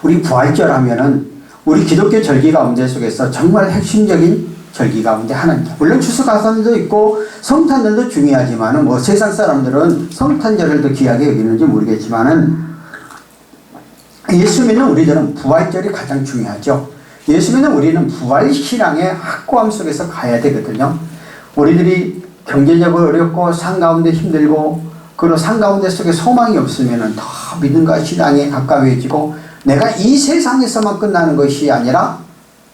우리 부활절 하면은 우리 기독교 절기 가운데 속에서 정말 핵심적인 절기 가운데 하나입니다. 물론 추수감사절도 있고 성탄절도 중요하지만은 뭐 세상 사람들은 성탄절을 더 귀하게 여기는지 모르겠지만은 예수 믿는 우리들은 부활절이 가장 중요하죠. 예수 믿는 우리는 부활신앙의 확고함 속에서 가야 되거든요. 우리들이 경제적으로 어렵고 삶 가운데 힘들고 그리고 삶 가운데 속에 소망이 없으면은 더 믿음과 신앙에 가까워지고 내가 이 세상에서만 끝나는 것이 아니라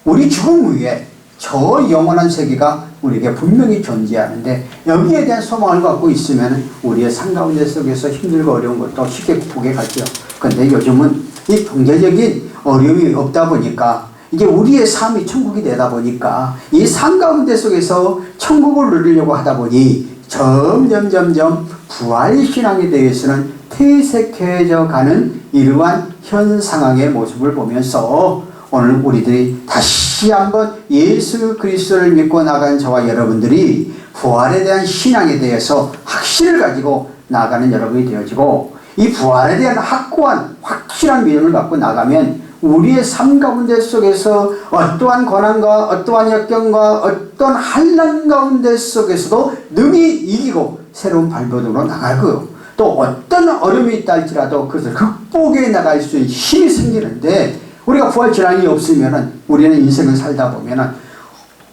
우리 죽음 후에 저 영원한 세계가 우리에게 분명히 존재하는데 여기에 대한 소망을 갖고 있으면 우리의 삶 가운데 속에서 힘들고 어려운 것도 쉽게 극복해 가죠. 그런데 요즘은 이 경제적인 어려움이 없다 보니까 이제 우리의 삶이 천국이 되다 보니까 이 삶 가운데 속에서 천국을 누리려고 하다 보니 점점 부활신앙에 대해서는 퇴색해져 가는 이러한 현 상황의 모습을 보면서 오늘 우리들이 다시 한번 예수 그리스도를 믿고 나간 저와 여러분들이 부활에 대한 신앙에 대해서 확신을 가지고 나가는 여러분이 되어지고 이 부활에 대한 확고한 확실한 믿음을 갖고 나가면 우리의 삶 가운데 속에서 어떠한 고난과 어떠한 역경과 어떤 환난 가운데 속에서도 능히 이기고 새로운 발버둥으로 나가고 또 어떤 어려움이 있다 할지라도 그것을 극복해 나갈 수 있는 힘이 생기는데 우리가 부활신앙이 없으면은 우리는 인생을 살다 보면은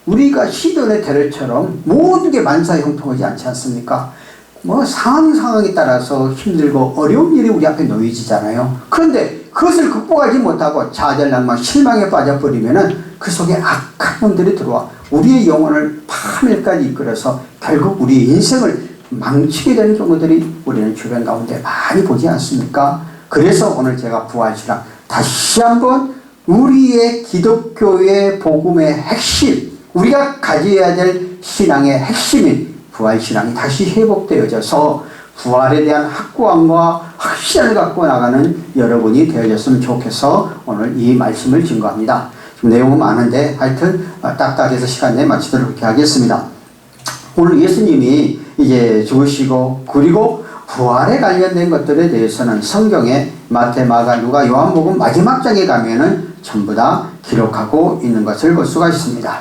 우리가 시돈의 대로처럼 모든 게 만사형통하지 않지 않습니까? 뭐 상황에 따라서 힘들고 어려운 일이 우리 앞에 놓여지잖아요. 그런데 그것을 극복하지 못하고 좌절낭망 실망에 빠져버리면은 그 속에 악한 놈들이 들어와 우리의 영혼을 파멸까지 이끌어서 결국 우리 인생을 망치게 되는 경우들이 우리는 주변 가운데 많이 보지 않습니까? 그래서 오늘 제가 부활신앙 다시 한번 우리의 기독교의 복음의 핵심, 우리가 가져야 될 신앙의 핵심인 부활신앙이 다시 회복되어져서 부활에 대한 확고함과 확신을 갖고 나가는 여러분이 되어졌으면 좋겠어 오늘 이 말씀을 증거합니다. 지금 내용은 많은데 하여튼 딱딱해서 시간 내에 마치도록 그렇게 하겠습니다. 오늘 예수님이 이제 죽으시고 그리고 부활에 관련된 것들에 대해서는 성경에 마태, 마가, 누가, 요한복음 마지막 장에 가면은 전부 다 기록하고 있는 것을 볼 수가 있습니다.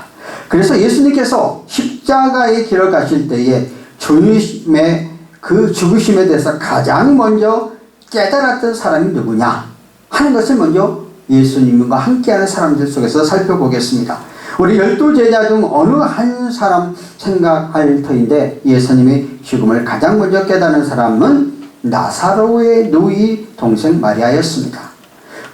그래서 예수님께서 십자가에 기록하실 때에 주님의 그 죽으심에 대해서 가장 먼저 깨달았던 사람이 누구냐 하는 것을 먼저 예수님과 함께하는 사람들 속에서 살펴보겠습니다. 우리 12제자 중 어느 한 사람 생각할 터인데 예수님이 죽음을 가장 먼저 깨달은 사람은 나사로의 누이 동생 마리아였습니다.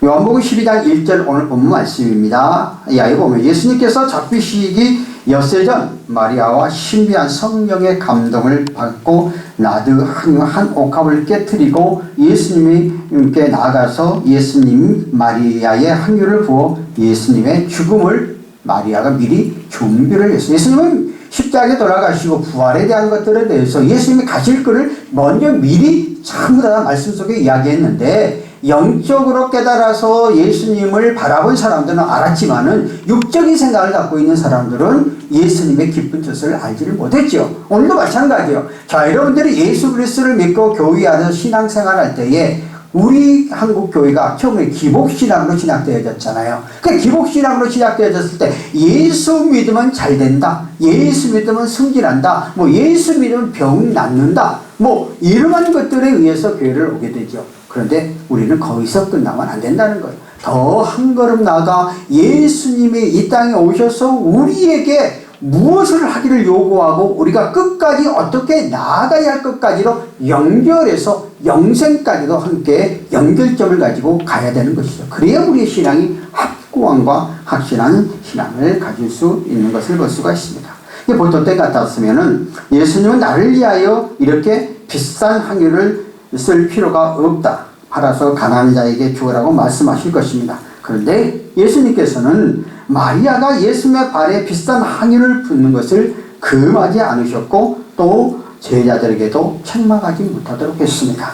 요한복음 12장 1절 오늘 본문 말씀입니다. 이하에 보면 예수님께서 잡히시기 엿새 전 마리아와 신비한 성령의 감동을 받고 나드 한 옥합을 깨뜨리고 예수님께 나아가서 예수님 마리아의 항유를 부어 예수님의 죽음을 마리아가 미리 준비를 했어요. 예수님은 십자가에 돌아가시고 부활에 대한 것들에 대해서 예수님이 가실 것을 먼저 미리 전부 다 말씀 속에 이야기했는데 영적으로 깨달아서 예수님을 바라본 사람들은 알았지만은 육적인 생각을 갖고 있는 사람들은 예수님의 기쁜 뜻을 알지를 못했죠. 오늘도 마찬가지예요. 자, 여러분들이 예수 그리스도를 믿고 교회 안에서 신앙생활할 때에 우리 한국 교회가 처음에 기복신앙으로 시작되어졌잖아요. 그 기복신앙으로 시작되어졌을 때 예수 믿으면 잘 된다, 예수 믿으면 승진한다, 뭐 예수 믿으면 병 낫는다, 뭐 이러한 것들에 의해서 교회를 오게 되죠. 그런데 우리는 거기서 끝나면 안 된다는 거예요. 더 한 걸음 나아가 예수님이 이 땅에 오셔서 우리에게 무엇을 하기를 요구하고 우리가 끝까지 어떻게 나아가야 할 것까지로 연결해서 영생까지도 함께 연결점을 가지고 가야 되는 것이죠. 그래야 우리의 신앙이 확고함과 확실한 신앙을 가질 수 있는 것을 볼 수가 있습니다. 보통 때 같았으면은 예수님은 나를 위하여 이렇게 비싼 항유를 쓸 필요가 없다. 팔아서 가난한 자에게 주으라고 말씀하실 것입니다. 그런데 예수님께서는 마리아가 예수님의 발에 비싼 항유를 붓는 것을 금하지 않으셨고 또 제자들에게도 책망하지 못하도록 했습니다.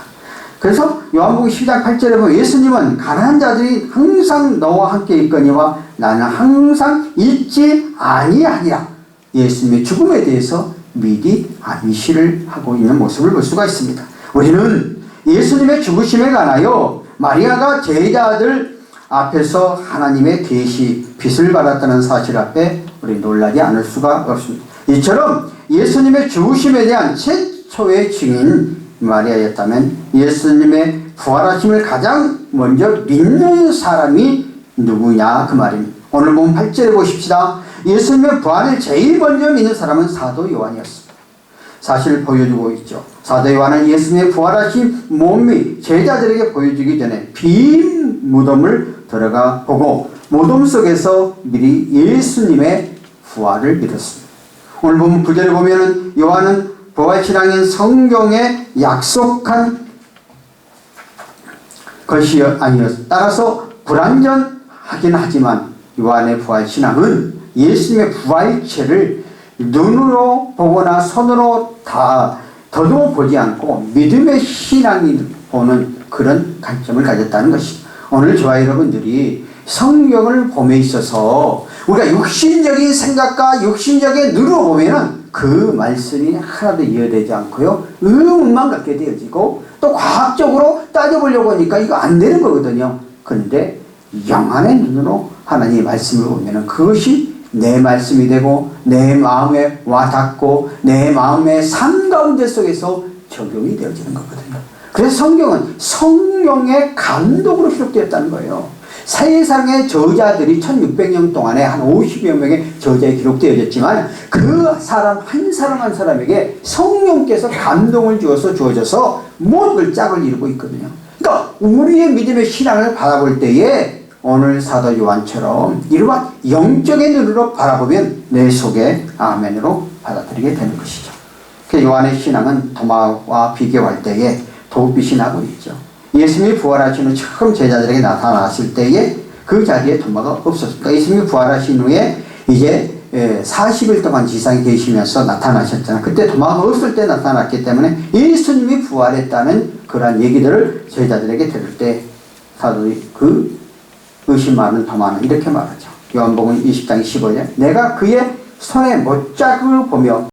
그래서 요한복음 12장 8절에 보면 예수님은 가난한 자들이 항상 너와 함께 있거니와 나는 항상 잊지 아니하리라. 예수님의 죽음에 대해서 미리 암시를 하고 있는 모습을 볼 수가 있습니다. 우리는 예수님의 죽으심에 관하여 마리아가 제자들 앞에서 하나님의 계시, 빛을 받았다는 사실 앞에 우리 놀라지 않을 수가 없습니다. 이처럼 예수님의 죽으심에 대한 최초의 증인 마리아였다면 예수님의 부활하심을 가장 먼저 믿는 사람이 누구냐 그 말입니다. 오늘 보면 8절에 보십시다. 예수님의 부활을 제일 먼저 믿는 사람은 사도 요한이었습니다. 사실을 보여주고 있죠. 사도 요한은 예수님의 부활하신 몸이 제자들에게 보여주기 전에 빈 무덤을 들어가 보고 무덤 속에서 미리 예수님의 부활을 믿었습니다. 오늘 보면 9절에 보면은 요한은 부활신앙인 성경에 약속한 것이 아니었습니다. 따라서 불완전하긴 하지만 요한의 부활신앙은 예수님의 부활체를 눈으로 보거나 손으로 다 더도 보지 않고 믿음의 신앙이 보는 그런 관점을 가졌다는 것입니다. 오늘 저와 여러분들이 성경을 봄에 있어서 우리가 육신적인 생각과 육신적인 눈으로 보면은 그 말씀이 하나도 이해되지 않고요. 의문만 갖게 되어지고 또 과학적으로 따져보려고 하니까 이거 안 되는 거거든요. 그런데 영안의 눈으로 하나님의 말씀을 보면은 그것이 내 말씀이 되고 내 마음에 와닿고 내 마음의 삶 가운데 속에서 적용이 되어지는 거거든요. 그래서 성경은 성령의 감독으로 기록되었다는 거예요. 세상의 저자들이 1600년 동안에 한 50여 명의 저자에 기록되어졌지만 그 사람 한 사람 한 사람에게 성령께서 감동을 주어져서 모든 짝을 이루고 있거든요. 그러니까 우리의 믿음의 신앙을 바라볼 때에 오늘 사도 요한처럼 이러한 영적인 눈으로 바라보면 내 속에 아멘으로 받아들이게 되는 것이죠. 그 요한의 신앙은 도마와 비교할 때에 도읍빛이 나고 있죠. 예수님이 부활하신 후 처음 제자들에게 나타나실 때에 그 자리에 도마가 없었습니다. 예수님이 부활하신 후에 이제 40일 동안 지상에 계시면서 나타나셨잖아요. 그때 도마가 없을 때 나타났기 때문에 예수님이 부활했다는 그러한 얘기들을 제자들에게 들을 때 사도들이 그 의심 많은 도마는 이렇게 말하죠. 요한복음 20장 15절 내가 그의 손에 못자국을 보며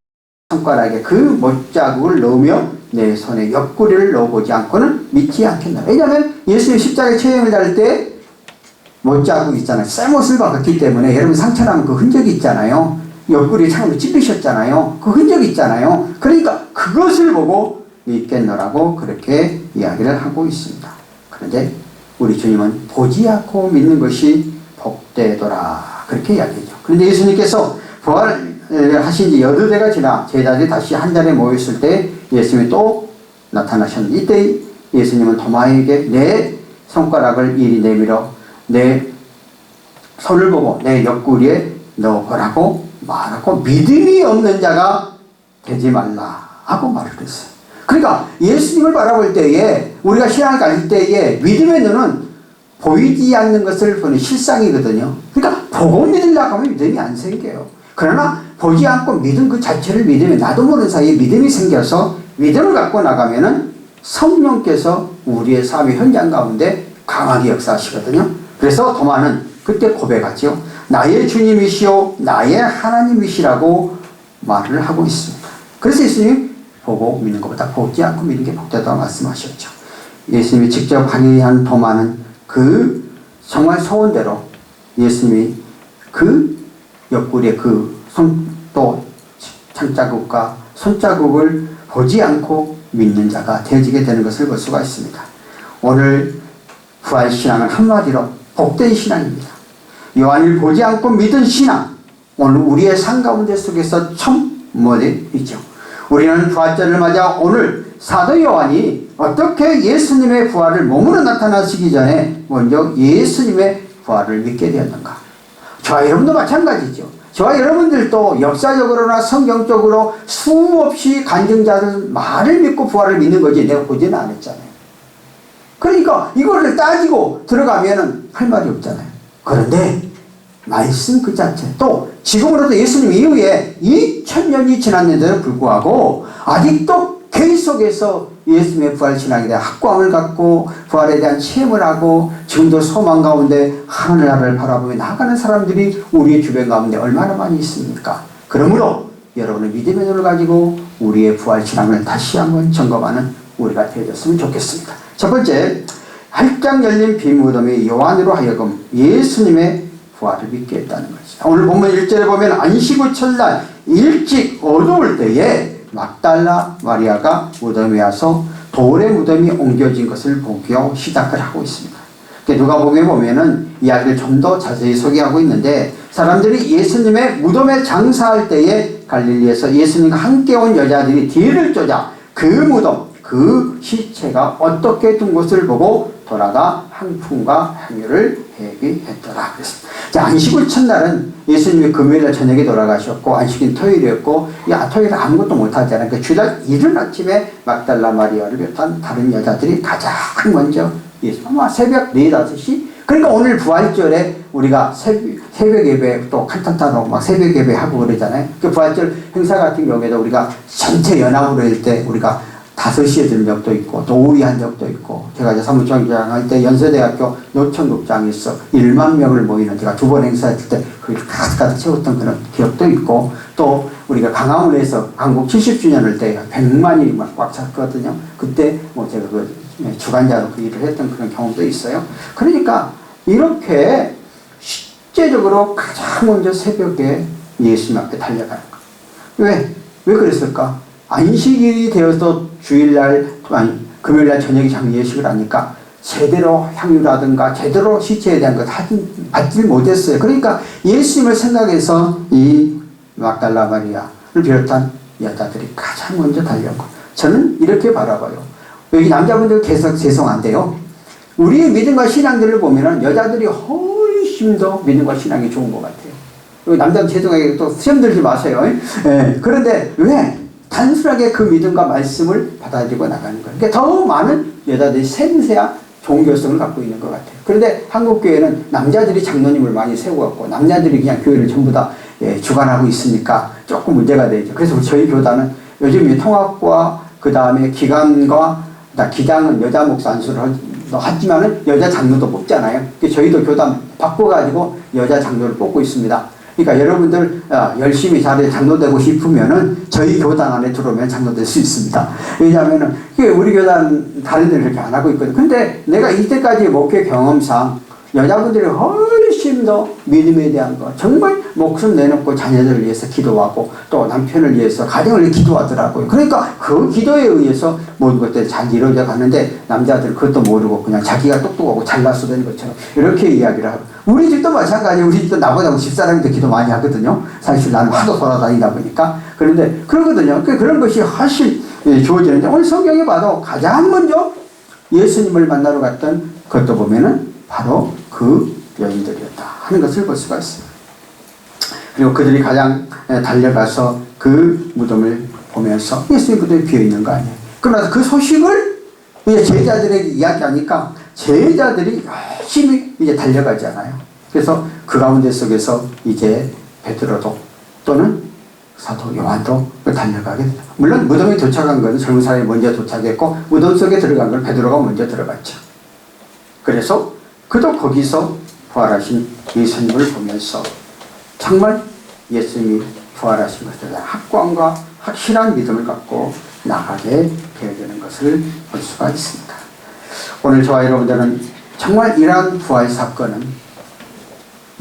손가락에 그 못자국을 넣으며 내 손에 옆구리를 넣어보지 않고는 믿지 않겠나. 왜냐하면 예수님 십자가에 체형을 달을 때 못자국 있잖아요. 쇠못을 박았기 때문에 여러분 상처나면 그 흔적이 있잖아요. 옆구리에 창으로 찔리셨잖아요. 그 흔적이 있잖아요. 그러니까 그것을 보고 믿겠노라고 그렇게 이야기를 하고 있습니다. 그런데 우리 주님은 보지 않고 믿는 것이 복되더라 그렇게 이야기하죠. 그런데 예수님께서 부활하신 지 8대가 지나 제자들이 다시 한 자리에 모였을 때 예수님이 또 나타나셨는데 이때 예수님은 도마에게 내 손가락을 이리 내밀어 내 손을 보고 내 옆구리에 넣어보라고 말하고 믿음이 없는 자가 되지 말라 하고 말을 했어요. 그러니까 예수님을 바라볼 때에 우리가 신앙을 가질 때에 믿음의 눈은 보이지 않는 것을 보는 실상이거든요. 그러니까 보고 믿으려고 하면 믿음이 안 생겨요. 그러나 보지 않고 믿음 그 자체를 믿으면 나도 모르는 사이에 믿음이 생겨서 믿음을 갖고 나가면은 성령께서 우리의 삶의 현장 가운데 강하게 역사하시거든요. 그래서 도마는 그때 고백하죠. 나의 주님이시오 나의 하나님이시라고 말을 하고 있습니다. 그래서 예수님이 보고 믿는 것보다 보지 않고 믿는 게 복되다고 말씀하셨죠. 예수님이 직접 항의한 도마는 그 정말 소원대로 예수님이 그 옆구리에 그 또 창자국과 손자국을 보지 않고 믿는 자가 되어지게 되는 것을 볼 수가 있습니다. 오늘 부활신앙은 한마디로 복된 신앙입니다. 요한을 보지 않고 믿은 신앙, 오늘 우리의 삶 가운데 속에서 첨모되어 있죠. 우리는 부활절을 맞아 오늘 사도 요한이 어떻게 예수님의 부활을 몸으로 나타나시기 전에 먼저 예수님의 부활을 믿게 되었는가. 저와 여러분도 마찬가지죠. 저와 여러분들도 역사적으로나 성경적으로 수없이 간증자들 말을 믿고 부활을 믿는 거지 내가 보지는 않았잖아요. 그러니까 이거를 따지고 들어가면은 할 말이 없잖아요. 그런데 말씀 그 자체 또 지금으로도 예수님 이후에 2000년이 지났는데도 불구하고 아직도 계속해서 예수님의 부활신앙에 대한 확고함을 갖고 부활에 대한 체험을 하고 지금도 소망 가운데 하늘나라를 바라보며 나아가는 사람들이 우리의 주변 가운데 얼마나 많이 있습니까? 그러므로 여러분의 믿음의 눈을 가지고 우리의 부활신앙을 다시 한번 점검하는 우리가 되어졌으면 좋겠습니다. 첫 번째, 활짝 열린 비무덤이 요한으로 하여금 예수님의 부활을 믿게 했다는 것이다. 오늘 본문 1절에 보면 안식 후 첫날 일찍 어두울 때에 막달라 마리아가 무덤에 와서 돌의 무덤이 옮겨진 것을 보기 시작을 하고 있습니다. 누가복음에 보면은 이야기를 좀 더 자세히 소개하고 있는데, 사람들이 예수님의 무덤에 장사할 때에 갈릴리에서 예수님과 함께 온 여자들이 뒤를 쫓아 그 무덤, 그 시체가 어떻게 둔 것을 보고 돌아가 향품과 향유를 회비했더라. 그랬습니다. 자, 안식일 첫날은 예수님이 금요일날 저녁에 돌아가셨고, 안식일 토요일이었고, 토요일에 아무것도 못하잖아요. 그 주일 이른 아침에 막달라 마리아를 비롯한 다른 여자들이 가장 먼저 아마 새벽 4, 5시? 그러니까 오늘 부활절에 우리가 새벽 예배 또 칸타타로 막 새벽 예배 하고 그러잖아요. 그 부활절 행사 같은 경우에도 우리가 전체 연합으로 할 때 우리가 5시에 든 적도 있고 또 오후에 한 적도 있고, 제가 이제 사무총장 할 때 연세대학교 노천극장에서 1만 명을 모이는 제가 2번 행사했을 때 거기를 가득가득 채웠던 그런 기억도 있고, 또 우리가 강화문에서 한국 70주년을 때 100만이 막 꽉 찼거든요. 그때 뭐 제가 그 주관자로 그 일을 했던 그런 경험도 있어요. 그러니까 이렇게 실제적으로 가장 먼저 새벽에 예수님 앞에 달려가는 거. 왜 그랬을까? 안식일이 되어서 주일날, 금요일날 저녁에 장례식을 하니까 제대로 향유라든가 제대로 시체에 대한 것 받질 못했어요. 그러니까 예수님을 생각해서 이 막달라 마리아를 비롯한 여자들이 가장 먼저 달려고. 저는 이렇게 바라봐요. 여기 남자분들 계속 죄송한데요, 우리의 믿음과 신앙들을 보면은 여자들이 훨씬 더 믿음과 신앙이 좋은 것 같아요. 여기 남자는 죄송하게 또 시험 들지 마세요. 예. 그런데 왜? 단순하게 그 믿음과 말씀을 받아들이고 나가는 거예요. 그러니까 더 많은 여자들이 생생한 종교성을 갖고 있는 것 같아요. 그런데 한국교회는 남자들이 장로님을 많이 세워갖고 남자들이 그냥 교회를 전부 다 주관하고 있으니까 조금 문제가 되죠. 그래서 저희 교단은 요즘 통합과 그 다음에 기장은 여자 목사 안수를 하지만은 여자 장로도 뽑잖아요. 저희도 교단 바꿔가지고 여자 장로를 뽑고 있습니다. 그러니까 여러분들 열심히 잘해 장로되고 싶으면은 저희 교단 안에 들어오면 장로될 수 있습니다. 왜냐하면은 우리 교단 다른 데는 그렇게 안 하고 있거든요. 근데 내가 이때까지 목회 경험상 여자분들이 훨씬 더 믿음에 대한 거 정말 목숨 내놓고 자녀들을 위해서 기도하고 또 남편을 위해서 가정을 위해 기도하더라고요. 그러니까 그 기도에 의해서 모든 것들이 잘 이루어져 가는데, 남자들은 그것도 모르고 그냥 자기가 똑똑하고 잘났어 되는 것처럼 이렇게 이야기를 하고, 우리 집도 마찬가지예요. 우리 집도 나보다 집사람인데 기도 많이 하거든요. 사실 나는 하도 돌아다니다 보니까. 그런데 그러거든요. 그런 것이 훨씬 주어지는데, 오늘 성경에 봐도 가장 먼저 예수님을 만나러 갔던 것도 보면은 바로 그 여인들이었다 하는 것을 볼 수가 있습니다. 그리고 그들이 가장 달려가서 그 무덤을 보면서 예수님 무덤이 비어있는 거 아니에요. 그러나 그 소식을 이제 제자들에게 이야기하니까 제자들이 열심히 이제 달려가잖아요. 그래서 그 가운데 속에서 이제 베드로도 또는 사도 요한도 달려가게 됩니다. 물론 무덤에 도착한 건 젊은 사람이 먼저 도착했고, 무덤 속에 들어간 건 베드로가 먼저 들어갔죠. 그래서 그도 거기서 부활하신 예수님을 보면서 정말 예수님이 부활하신 것에 대한 확고함과 확실한 믿음을 갖고 나가게 되는 것을 볼 수가 있습니다. 오늘 저와 여러분들은 정말 이러한 부활 사건은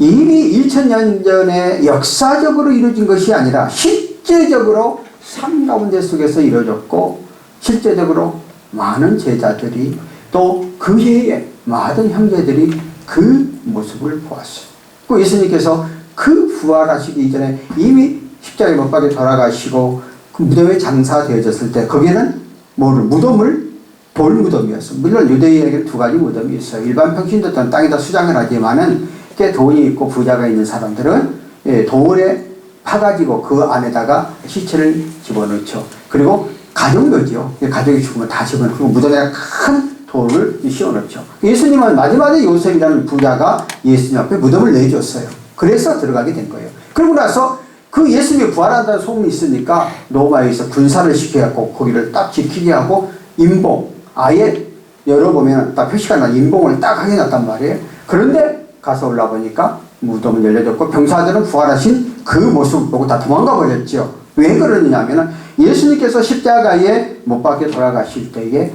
이미 2000년 전에 역사적으로 이루어진 것이 아니라 실제적으로 삶 가운데 속에서 이루어졌고, 실제적으로 많은 제자들이 또 그 해에 많은 형제들이 그 모습을 보았어요. 그 예수님께서 그 부활하시기 이전에 이미 십자가에 못 박혀 돌아가시고 그 무덤에 장사되어졌을 때 거기에는 무덤을 돌 무덤이었어요. 물론 유대인에게는 2가지 무덤이 있어요. 일반 평신도들은 땅에다 수장을 하지만은 꽤 돈이 있고 부자가 있는 사람들은 돌에 파가지고 그 안에다가 시체를 집어넣죠. 그리고 가정묘지요. 가족이 죽으면 다 집어넣고 무덤에 큰 돌을 씌워놓죠. 예수님은 마지막에 요셉이라는 부자가 예수님 앞에 무덤을 내줬어요. 그래서 들어가게 된 거예요. 그러고 나서 그 예수님이 부활한다는 소문이 있으니까 로마에서 군사를 시켜갖고 거기를 딱 지키게 하고 임봉, 아예 열어보면 딱 표시가 나 임봉을 딱 하게 놨단 말이에요. 그런데 가서 올라보니까 무덤은 열려졌고 병사들은 부활하신 그 모습을 보고 다 도망가 버렸죠. 왜 그러느냐 하면 예수님께서 십자가에 못 박혀 돌아가실 때에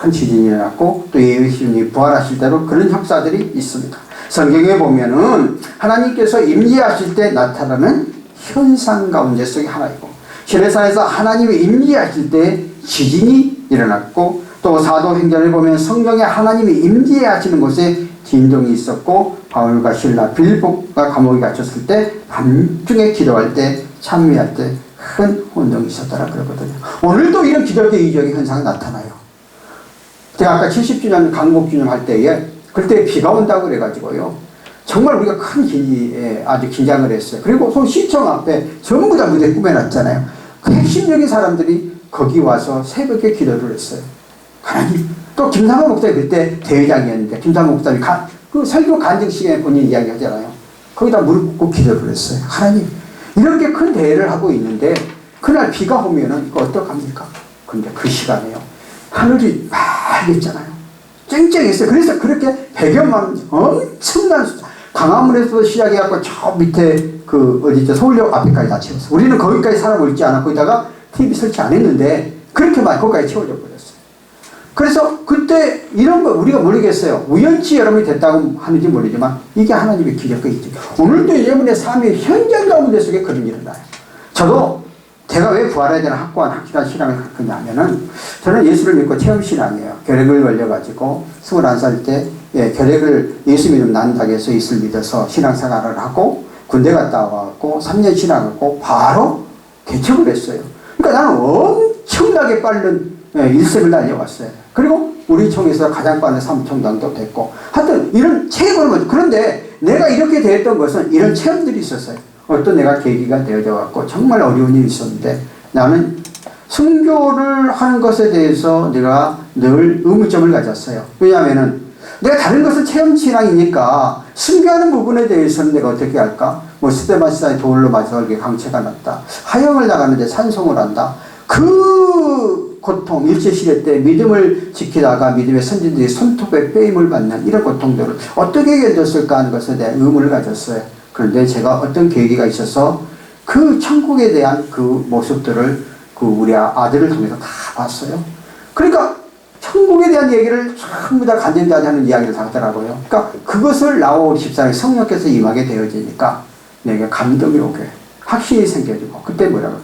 큰 지진이 일어났고 또 예수님이 부활하실 때도 그런 역사들이 있습니다. 성경에 보면은 하나님께서 임재하실 때 나타나는 현상 가운데 속에 하나이고 시내산에서 하나님이 임재하실 때 지진이 일어났고 또 사도행전을 보면 성경에 하나님이 임재하시는 곳에 진동이 있었고 바울과 실라 빌보가 감옥에 갇혔을 때 밤중에 기도할 때 찬미할 때 큰 혼동이 있었더라 그러거든요. 오늘도 이런 기독교 이적의 현상이 나타나요. 제가 아까 70주년 강복기념 할 때에 그때 비가 온다고 그래가지고요. 정말 우리가 큰 아주 긴장을 했어요. 그리고 그 시청 앞에 전부 다 무대 꾸며놨잖아요. 그 핵심적인 사람들이 거기 와서 새벽에 기도를 했어요. 하나님. 또 김상호 목사님 그때 대회장이었는데 김상호 목사님이 그 설교 간증 시간에 본인 이야기 하잖아요. 거기다 무릎 꿇고 기도를 했어요. 하나님 이렇게 큰 대회를 하고 있는데 그날 비가 오면은 이거 어떡합니까? 근데 그 시간에요. 하늘이 맑았잖아요. 쨍쨍했어요. 그래서 그렇게 100여만 엄청난 강화문에서 시작해갖고 저 밑에 어디죠? 서울역 앞에까지 다 채웠어요. 우리는 거기까지 사람 있지 않아. 거기다가 TV 설치 안 했는데 그렇게 많이 거기까지 채워져 버렸어요. 그래서 그때 이런 거 우리가 모르겠어요. 우연치 여러분이 됐다고 하는지 모르지만 이게 하나님의 기적과 이죠. 오늘도 여러분의 삶의 현장 가운데 속에 그런 일이 일어나요. 저도 제가 왜 부활해야 되나 확고한 확실한 신앙을 갖느냐 하면은 저는 예수를 믿고 체험신앙이에요. 결핵을 걸려가지고 21살 때 결핵을 예수 믿음 난다고 해서 예수를 믿어서 신앙생활을 하고 군대 갔다 와갖고 3년 신앙하고 바로 개척을 했어요. 그러니까 나는 엄청나게 빠른 일생을 달려왔어요. 그리고 우리 총에서 가장 빠른 사무총장도 됐고 하여튼 이런 체험을 그런데 내가 이렇게 됐던 것은 이런 체험들이 있었어요. 어떤 내가 계기가 되어져 갖고 정말 어려운 일이 있었는데 나는 순교를 하는 것에 대해서 내가 늘 의문점을 가졌어요. 왜냐하면은 내가 다른 것은 체험신앙이니까 순교하는 부분에 대해서는 내가 어떻게 할까? 뭐 스데반 시사의 돌로 맞아서 강체가 났다. 하형을 나가는데 찬송을 한다. 그 고통, 일제시대 때 믿음을 지키다가 믿음의 선진들이 손톱에 빼임을 받는 이런 고통들을 어떻게 견뎠을까 하는 것에 대한 의문을 가졌어요. 그런데 제가 어떤 계기가 있어서 그 천국에 대한 그 모습들을 우리 아들을 통해서 다 봤어요. 그러니까 천국에 대한 얘기를 전부 다 간증자지 하는 이야기를 다 하더라고요. 그러니까 그것을 나오 우리 집사람이 성령께서 임하게 되어지니까 내가 감동이 오게 확신이 생겨지고 그때 뭐라고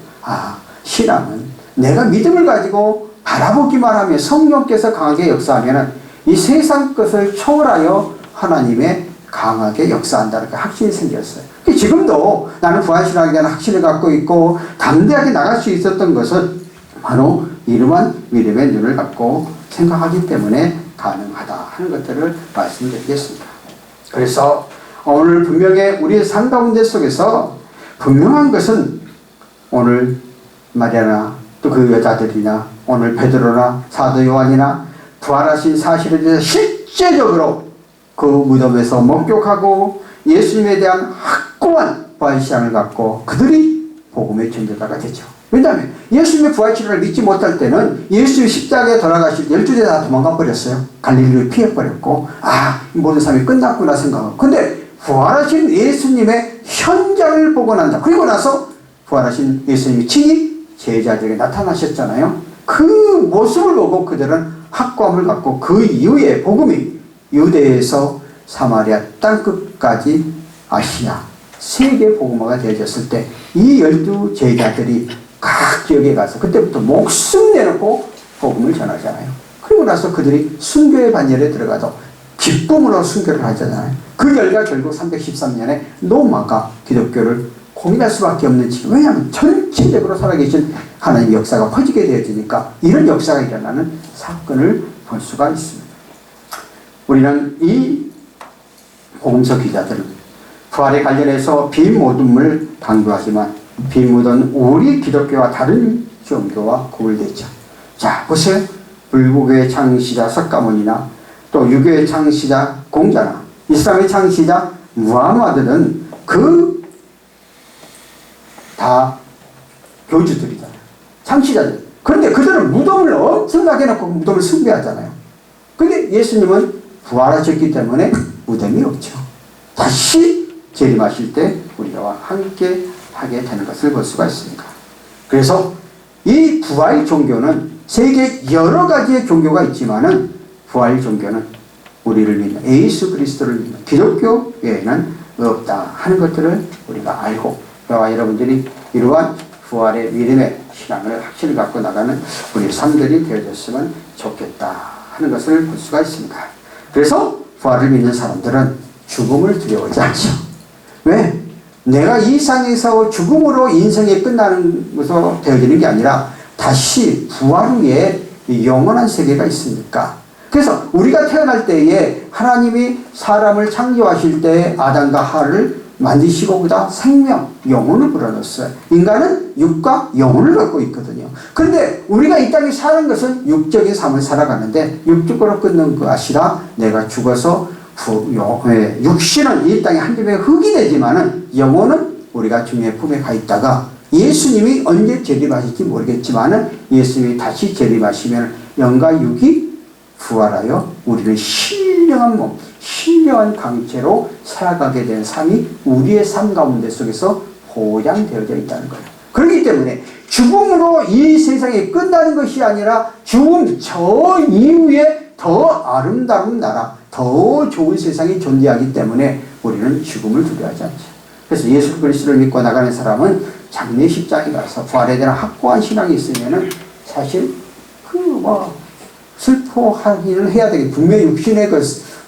신앙은 내가 믿음을 가지고 바라보기만 하면 성령께서 강하게 역사하면 이 세상 것을 초월하여 하나님의 강하게 역사한다는 확신이 생겼어요. 지금도 나는 부활신앙에 대한 확신을 갖고 있고 담대하게 나갈 수 있었던 것은 바로 이러한 믿음의 눈을 갖고 생각하기 때문에 가능하다 하는 것들을 말씀드리겠습니다. 그래서 오늘 분명히 우리의 삶 가운데 속에서 분명한 것은 오늘 마리아나 또 그 여자들이나 오늘 베드로나 사도 요한이나 부활하신 사실에 대해서 실제적으로 그 무덤에서 목격하고 예수님에 대한 확고한 부활신앙을 갖고 그들이 복음의 전도자가 되죠. 왜냐하면 예수님의 부활신앙을 믿지 못할 때는 예수님이 십자가에 돌아가실 때 12대 다 도망가 버렸어요. 갈릴리를 피해버렸고 모든 삶이 끝났구나 생각하고 근데 부활하신 예수님의 현장을 보고 난다. 그리고 나서 부활하신 예수님이 친히 제자들에게 나타나셨잖아요. 그 모습을 보고 그들은 확고함을 갖고 그 이후에 복음이 유대에서 사마리아 땅끝까지 아시아 세계 복음화가 되어졌을 때 이 12 제자들이 각 지역에 가서 그때부터 목숨 내놓고 복음을 전하잖아요. 그리고 나서 그들이 순교의 반열에 들어가서 기쁨으로 순교를 하잖아요. 그 결과 결국 313년에 로마가 기독교를 고민할 수밖에 없는 지금 왜냐하면 전체적으로 살아계신 하나님의 역사가 퍼지게 되어지니까 이런 역사가 일어나는 사건을 볼 수가 있습니다. 우리는 이 복음서 기자들은 부활에 관련해서 비모둠을 강조하지만 비모둠은 우리 기독교와 다른 종교와 구별되죠. 자 보세요. 불교의 창시자 석가모니나 또 유교의 창시자 공자나 이슬람의 창시자 무하마드는 다 교주들이잖아요. 창시자들. 그런데 그들은 무덤을 엄청나게 해놓고 무덤을 숭배하잖아요. 근데 예수님은 부활하셨기 때문에 무덤이 없죠. 다시 재림하실 때 우리와 함께 하게 되는 것을 볼 수가 있습니다. 그래서 이 부활 종교는 세계 여러 가지의 종교가 있지만은 부활 종교는 우리를 믿는 예수 그리스도를 믿는 기독교 외에는 없다 하는 것들을 우리가 알고, 저와 여러분들이 이러한 부활의 믿음의 신앙을 확실히 갖고 나가는 우리 삶들이 되어졌으면 좋겠다 하는 것을 볼 수가 있습니다. 그래서 부활을 믿는 사람들은 죽음을 두려워하지 않죠. 왜? 내가 이 세상에서 죽음으로 인생이 끝나는 것으로 되어지는 게 아니라 다시 부활 후에 영원한 세계가 있으니까. 그래서 우리가 태어날 때에 하나님이 사람을 창조하실 때 아담과 하와를 만드시고 그다 생명, 영혼을 불어넣었어요. 인간은 육과 영혼을 갖고 있거든요. 그런데 우리가 이 땅에 사는 것은 육적인 삶을 살아가는데 육적으로 끊는 것 아시라 내가 죽어서 육신은 이 땅에 한 점의 흙이 되지만은 영혼은 우리가 주님의 품에 가 있다가 예수님이 언제 재림하실지 모르겠지만은 예수님이 다시 재림하시면 영과 육이 부활하여 우리를 신령한 몸, 신령한 강체로 살아가게 된 삶이 우리의 삶 가운데 속에서 보장되어져 있다는 거예요. 그렇기 때문에 죽음으로 이 세상이 끝나는 것이 아니라 죽음 저 이후에 더 아름다운 나라, 더 좋은 세상이 존재하기 때문에 우리는 죽음을 두려워하지 않죠. 그래서 예수 그리스도를 믿고 나가는 사람은 장례식장에 가서 부활에 대한 확고한 신앙이 있으면은 사실 슬퍼하기는 해야 되겠. 분명히 육신의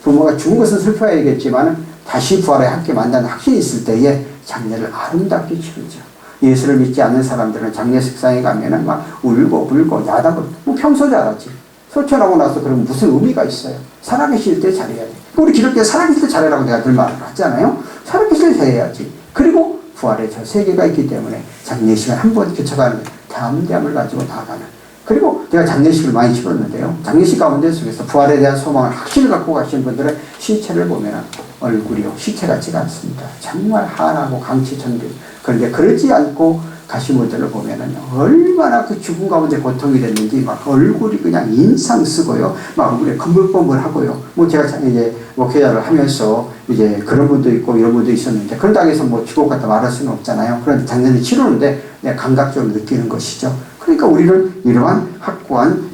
부모가 죽은 것은 슬퍼해야겠지만 다시 부활에 함께 만나는 확신이 있을 때에 장례를 아름답게 치르죠. 예수를 믿지 않는 사람들은 장례식장에 가면은 막 울고 불고 야단을 평소 잘하지. 소천하고 나서 그럼 무슨 의미가 있어요? 살아계실 때 잘해야 돼. 우리 기독교 살아계실 때 잘해라고 내가 늘 말을 하잖아요. 살아계실 때 잘해야지. 그리고 부활의 저 세계가 있기 때문에 장례식을 한 번 거쳐가는 담대함을 가지고 나아가는. 그리고 제가 장례식을 많이 치렀는데요. 장례식 가운데 속에서 부활에 대한 소망을 확실히 갖고 가시는 분들의 신체를 보면 얼굴이요, 시체 같지가 않습니다. 정말 환하고 강치천길. 그런데 그러지 않고 가신 분들을 보면은 얼마나 그 죽음 가운데 고통이 됐는지 막 얼굴이 그냥 인상 쓰고요. 막 얼굴에 검물검물하고요. 제가 이제 목회자를 하면서 이제 그런 분도 있고 이런 분도 있었는데 그런다고 해서 죽고 갔다 말할 수는 없잖아요. 그런데 장례를 치르는데 내가 감각적으로 느끼는 것이죠. 그러니까 우리는 이러한 확고한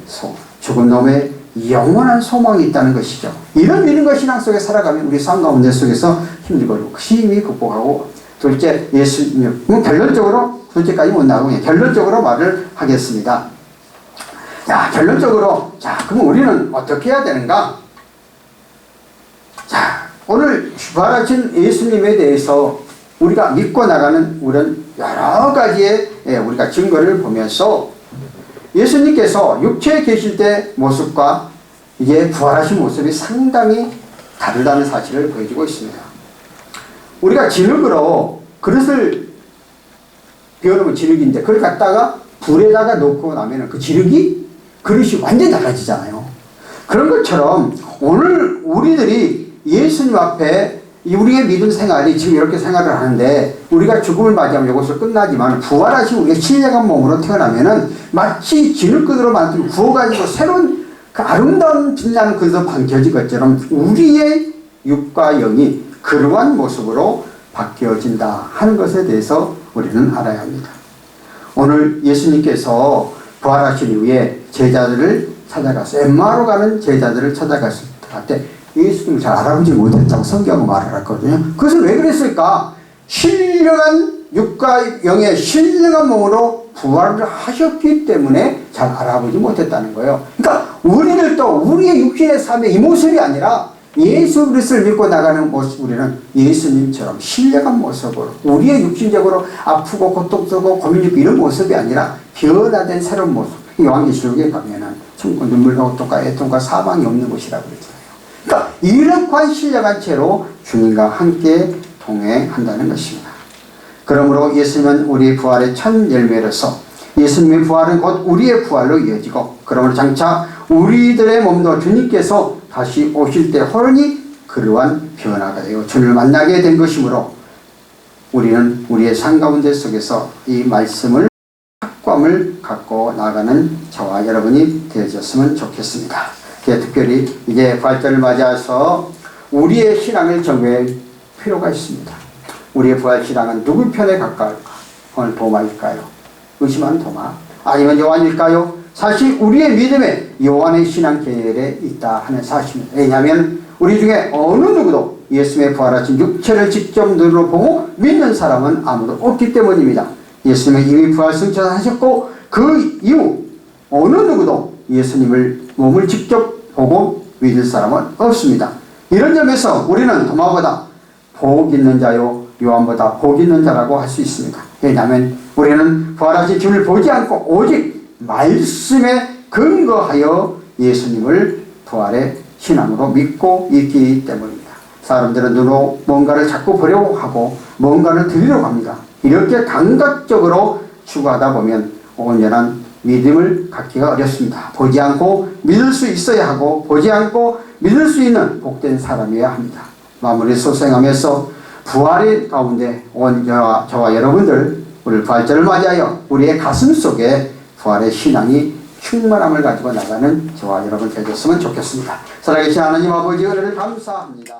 죽은 놈의 영원한 소망이 있다는 것이죠. 이런 믿음과 신앙 속에 살아가면 우리 삶 가운데 속에서 힘들고 심히 극복하고 둘째 예수님 결론적으로 둘째까지 못 나가고 그냥 결론적으로 말을 하겠습니다. 자, 결론적으로 그럼 우리는 어떻게 해야 되는가? 자, 오늘 부활하신 예수님에 대해서 우리가 믿고 나가는 우리는 여러 가지의 우리가 증거를 보면서 예수님께서 육체에 계실 때 모습과 이제 부활하신 모습이 상당히 다르다는 사실을 보여주고 있습니다. 우리가 진흙으로 그릇을 비워놓으면 진흙인데 그걸 갖다가 불에다가 놓고 나면 그 진흙이 그릇이 완전히 달라지잖아요. 그런 것처럼 오늘 우리들이 예수님 앞에 우리의 믿음 생활이 지금 이렇게 생활을 하는데 우리가 죽음을 맞이하면 이것을 끝나지만 부활하신 우리가 신령한 몸으로 태어나면은 마치 진흙그릇으로 만든 구워가지고 새로운 그 아름다운 빛나는 그릇으로 반겨진 것처럼 우리의 육과 영이 그러한 모습으로 바뀌어진다 하는 것에 대해서 우리는 알아야 합니다. 오늘 예수님께서 부활하신 이후에 제자들을 찾아가서 엠마오로 가는 제자들을 찾아갔을 때 예수님을 잘 알아보지 못했다고 성경은 말을 했거든요. 그것은 왜 그랬을까? 신령한 육과 영의 신령한 몸으로 부활을 하셨기 때문에 잘 알아보지 못했다는 거예요. 그러니까 우리들도 우리의 육신의 삶의 이 모습이 아니라 예수 그리스도를 믿고 나가는 모습, 우리는 예수님처럼 신령한 모습으로 우리의 육신적으로 아프고 고통스럽고 고민있고 이런 모습이 아니라 변화된 새로운 모습. 요한계시록에 가면은 천국 눈물과 고통과 애통과 사망이 없는 곳이라고 그랬잖아요. 그러니까 이러한 신령한 채로 주님과 함께 동행한다는 것입니다. 그러므로 예수님은 우리의 부활의 첫 열매로서 예수님의 부활은 곧 우리의 부활로 이어지고 그러므로 장차 우리들의 몸도 주님께서 다시 오실 때 홀니 그러한 변화가 되고 주님을 만나게 된 것이므로 우리는 우리의 삶 가운데 속에서 이 말씀을 확고함을 갖고 나가는 저와 여러분이 되어졌으면 좋겠습니다. 특별히 이제 부활절을 맞이해서 우리의 신앙을 정할 필요가 있습니다. 우리의 부활 신앙은 누구 편에 가까울까? 오늘 도마일까요? 의심하는 도마? 아니면 요한일까요? 사실 우리의 믿음에 요한의 신앙 계열에 있다 하는 사실입니다. 왜냐하면 우리 중에 어느 누구도 예수님의 부활하신 육체를 직접 눈으로 보고 믿는 사람은 아무도 없기 때문입니다. 예수님은 이미 부활 승천하셨고 그 이후 어느 누구도 예수님을 몸을 직접 보고 믿을 사람은 없습니다. 이런 점에서 우리는 도마보다 복 있는 자요 요한보다 복 있는 자라고 할 수 있습니다. 왜냐하면 우리는 부활하신 주를 보지 않고 오직 말씀에 근거하여 예수님을 부활의 신앙으로 믿고 있기 때문입니다. 사람들은 눈으로 뭔가를 자꾸 보려고 하고 뭔가를 들으려고 합니다. 이렇게 감각적으로 추구하다 보면 온전한 믿음을 갖기가 어렵습니다. 보지 않고 믿을 수 있어야 하고 보지 않고 믿을 수 있는 복된 사람이어야 합니다. 마무리 소생하면서 부활의 가운데 온 저와 여러분들 우리 부활절을 맞이하여 우리의 가슴 속에 부활의 신앙이 충만함을 가지고 나가는 저와 여러분 되셨으면 좋겠습니다. 살아계신 하나님 아버지 은혜를 감사합니다.